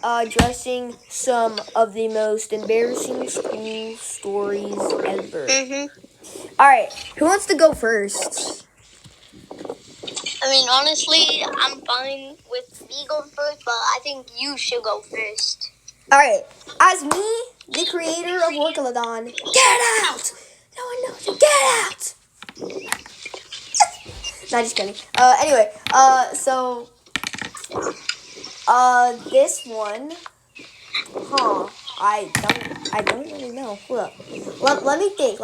addressing some of the most embarrassing school stories ever. Alright, who wants to go first? I mean, honestly, I'm fine with me going first, but I think you should go first. Alright, as me, the creator of Workaladon, get out! No one knows you, get out! Not just kidding. Anyway, so, this one, I don't really know. Hold up. Let me think.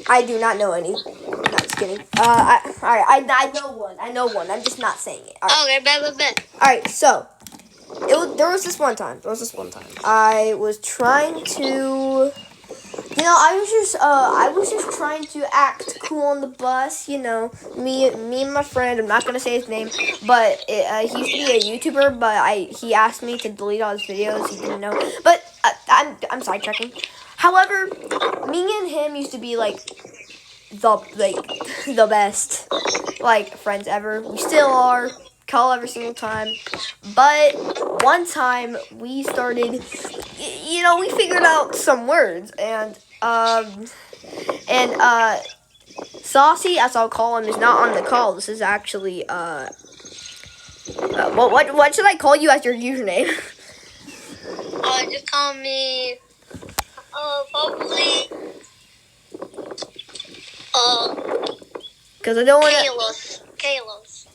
I do not know any. Not just kidding. I know one. I'm just not saying it. All right. Okay, bet. Alright, so there was this one time. I was trying to, I was just trying to act cool on the bus. Me and my friend. I'm not gonna say his name, but he used to be a YouTuber. But he asked me to delete all his videos. He didn't know. But I'm sidetracking. However, me and him used to be the best friends ever. We still are. Call every single time. But one time we started, we figured out some words, and Saucy, as I'll call him, is not on the call. This is actually what should I call you as your username? Just call me probably because I don't want to. Kalos.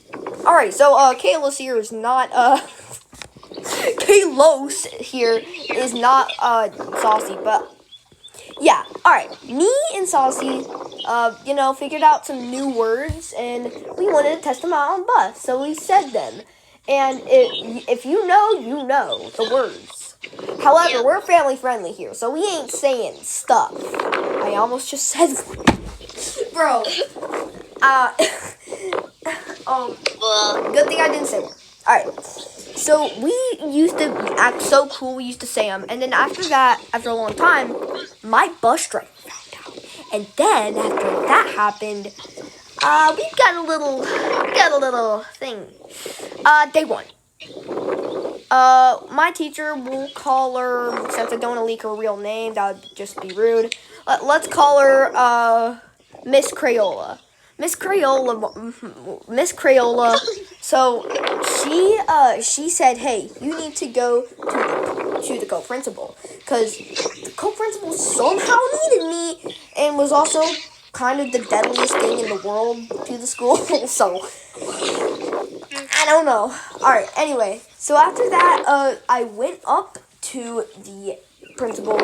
Alright, so Kalos here is not Kalos here is not Saucy, but yeah. Alright, me and Saucy figured out some new words, and we wanted to test them out on bus, so we said them. And if you know the words. However, we're family friendly here, so we ain't saying stuff. I almost just said bro. Good thing I didn't say one. Alright, so we used to act so cool, we used to say them, and then after a long time, my bus driver found out. And then, after that happened, we got a little thing. Day one. My teacher, we'll call her, since I don't want to leak her real name, that would just be rude. Let's call her, Miss Crayola. Miss Crayola. So she said, "Hey, you need to go to the co-principal, because the co-principal somehow needed me and was also kind of the deadliest thing in the world to the school." So I don't know. All right. Anyway, so after that, I went up to the principal.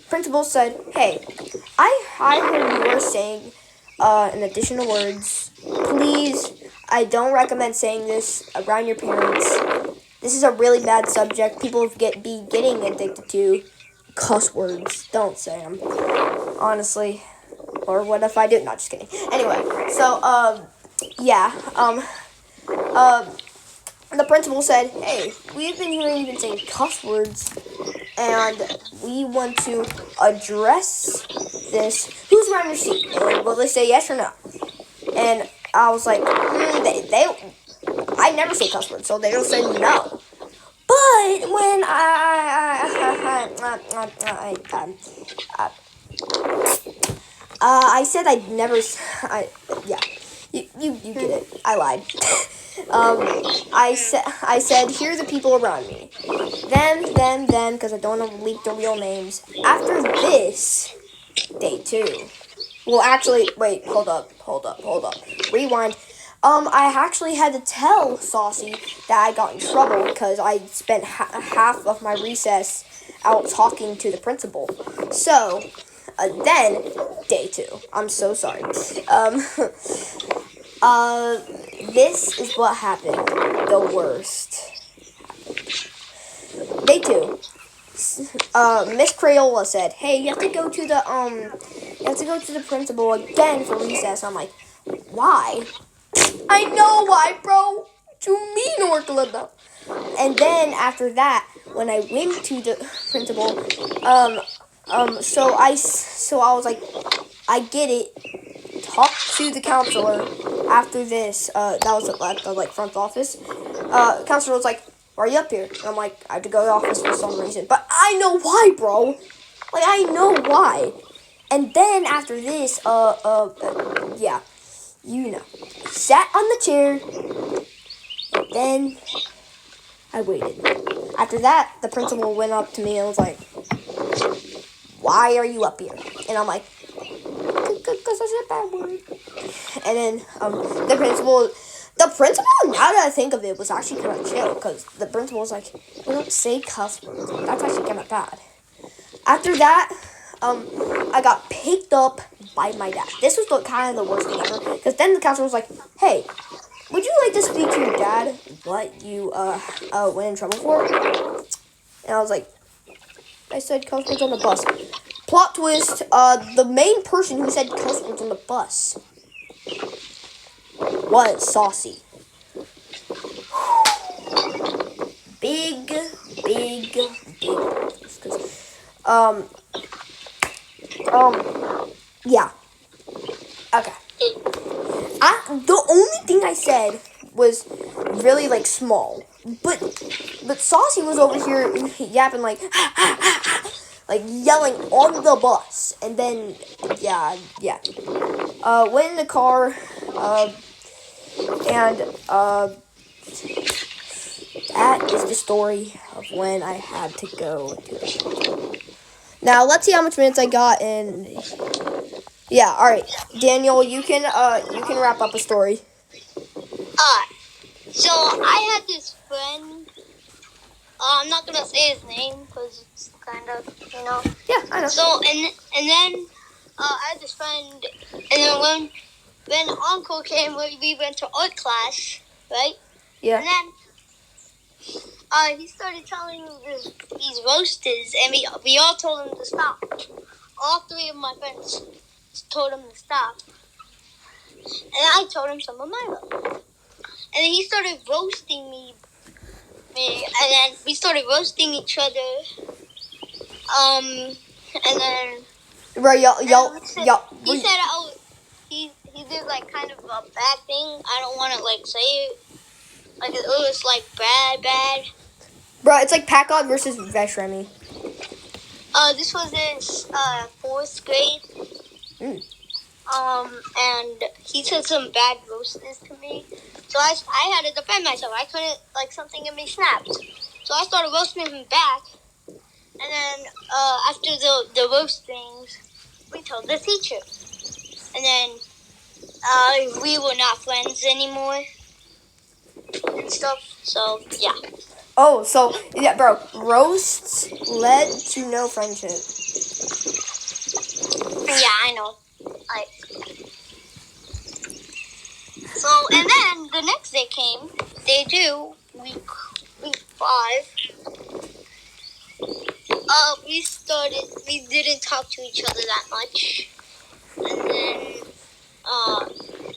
Principal said, "Hey, I heard you were saying in additional words. Please, I don't recommend saying this around your parents. This is a really bad subject. People be getting addicted to cuss words. Don't say them, honestly. Or what if I do? Not just kidding. Anyway, so the principal said, "Hey, we've been hearing you been saying cuss words, and we want to address this. Who's around your seat? And will they say yes or no?" And I was like, I never say cuss words, so they don't say no. But when I said I'd never, you get it. I lied. I said, here are the people around me. Then, because I don't want to leak the real names. After this, day 2. Well, actually, wait, hold up. Rewind. I actually had to tell Saucy that I got in trouble because I spent half of my recess out talking to the principal. So, then, day 2. I'm so sorry. This is what happened. The worst. Day 2. Miss Crayola said, "Hey, you have to go to the principal again for recess." I'm like, "Why?" "I know why, bro. What you mean, Orklada?" And then after that, when I went to the principal, so I was like, "I get it. Talk to the counselor after this, that was at the like front office. Counselor was like, "Why are you up here?" And I'm like, "I had to go to the office for some reason." But I know why, bro. Like, I know why. And then after this, yeah, you know, sat on the chair. And then I waited. After that, the principal went up to me and was like, "Why are you up here?" And I'm like, "Because I said bad word." And then the principal, now that I think of it, was actually kind of chill. Because the principal was like, "We don't say cuss words. That's actually kind of bad." After that, I got picked up by my dad. This was kind of the worst thing ever. Because then the counselor was like, "Hey, would you like to speak to your dad? What you went in trouble for?" And I was like, "I said cuss words on the bus." Plot twist, the main person who said cuss words on the bus was Saucy. Big. Yeah. Okay. The only thing I said was really like small, but Saucy was over here yapping like like yelling on the bus, and then yeah. Went in the car, and that is the story of when I had to go to the. Now let's see how much minutes I got in. Yeah, all right, Daniel, you can wrap up a story. So I had this friend. I'm not gonna say his name because it's kind of, Yeah, I know. So and then I had this friend, and then when Uncle came, we went to art class, right? Yeah. And then he started telling these roasters, and we all told him to stop. All three of my friends told him to stop, and I told him some of my roast. And then he started roasting me, and then we started roasting each other. And then Right, y'all. He said, "Oh, he did like kind of a bad thing. I don't want to like say it. Like it was like bad. Bro, it's like Packard versus Vesh Remy. This was in 4th grade. And he said some bad roasters to me. So I had to defend myself. I couldn't, like, something in me snapped. So I started roasting him back. And then after the roastings, we told the teacher. And then we were not friends anymore and stuff. So, yeah. Oh, so, yeah, bro, roasts led to no friendship. Yeah, I know. So, and then the next day came, day 2, week 5. We didn't talk to each other that much. And then,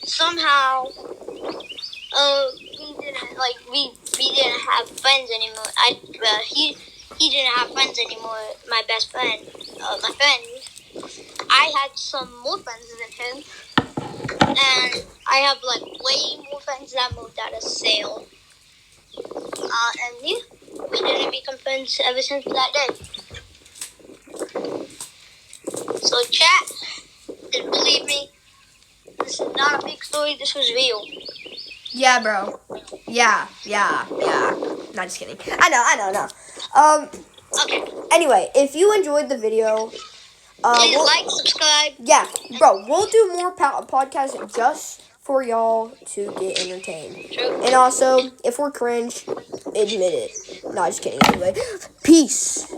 somehow, we didn't have friends anymore. He didn't have friends anymore, my best friend, my friend. I had some more friends than him. And I have, like, way more friends that moved out of Sale. And yeah, we didn't become friends ever since that day. So, chat, didn't believe me. This is not a fake story. This was real. Yeah, bro. Yeah. Not just kidding. I know. Okay. Anyway, if you enjoyed the video, Please like, subscribe. Yeah, bro, we'll do more podcasts just for y'all to get entertained. True. And also, if we're cringe, admit it. Not just kidding. Anyway, peace.